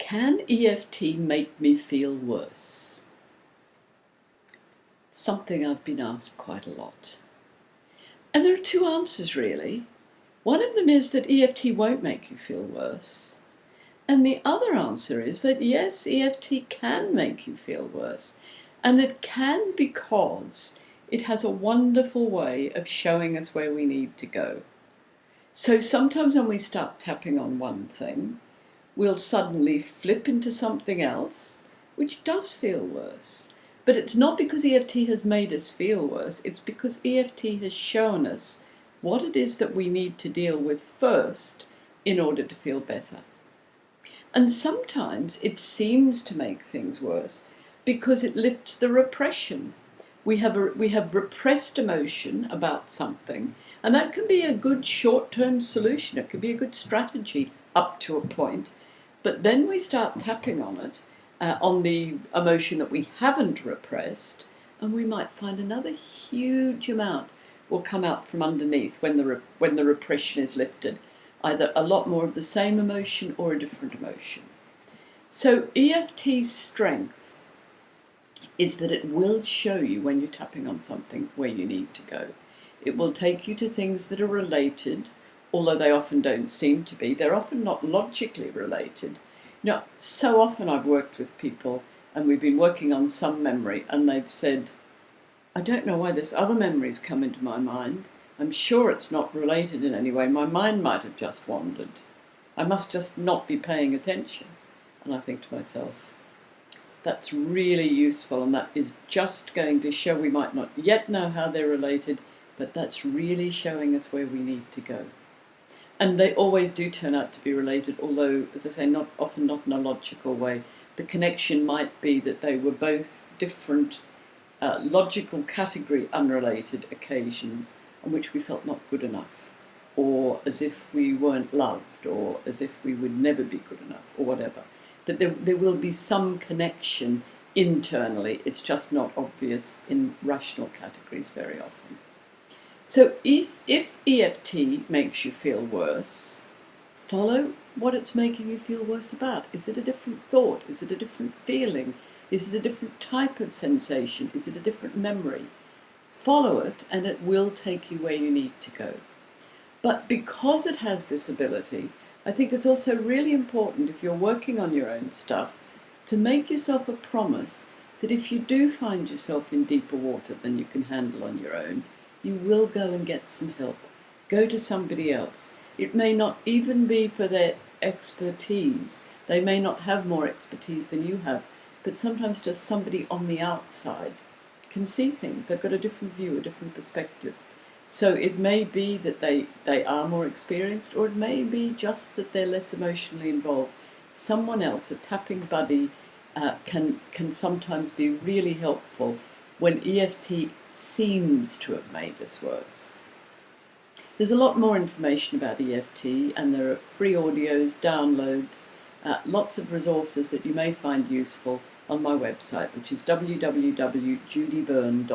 Can EFT make me feel worse? Something I've been asked quite a lot. And there are two answers really. One of them is that EFT won't make you feel worse. And the other answer is that yes, EFT can make you feel worse. And it can because it has a wonderful way of showing us where we need to go. So sometimes when we start tapping on one thing, we'll suddenly flip into something else, which does feel worse. But it's not because EFT has made us feel worse, it's because EFT has shown us what it is that we need to deal with first in order to feel better. And sometimes it seems to make things worse because it lifts the repression. We have repressed emotion about something, and that can be a good short-term solution. It can be a good strategy up to a point. But then we start tapping on it, on the emotion that we haven't repressed, and we might find another huge amount will come out from underneath when the repression is lifted, either a lot more of the same emotion or a different emotion. So EFT's strength is that it will show you when you're tapping on something where you need to go. It will take you to things that are related, although they often don't seem to be. They're often not logically related. You know, so often I've worked with people and we've been working on some memory and they've said, I don't know why this other memory's come into my mind. I'm sure it's not related in any way. My mind might have just wandered. I must just not be paying attention. And I think to myself, that's really useful, and that is just going to show we might not yet know how they're related, but that's really showing us where we need to go. And they always do turn out to be related, although, as I say, often not in a logical way. The connection might be that they were both different logical category unrelated occasions on which we felt not good enough, or as if we weren't loved, or as if we would never be good enough, or whatever. But there will be some connection internally. It's just not obvious in rational categories very often. So if EFT makes you feel worse, follow what it's making you feel worse about. Is it a different thought? Is it a different feeling? Is it a different type of sensation? Is it a different memory? Follow it and it will take you where you need to go. But because it has this ability, I think it's also really important, if you're working on your own stuff, to make yourself a promise that if you do find yourself in deeper water than you can handle on your own, you will go and get some help. Go to somebody else. It may not even be for their expertise. They may not have more expertise than you have, but sometimes just somebody on the outside can see things. They've got a different view, a different perspective. So it may be that they are more experienced, or it may be just that they're less emotionally involved. Someone else, a tapping buddy, can sometimes be really helpful when EFT seems to have made us worse. There's a lot more information about EFT, and there are free audios, downloads, lots of resources that you may find useful on my website, which is www.judybyrne.com.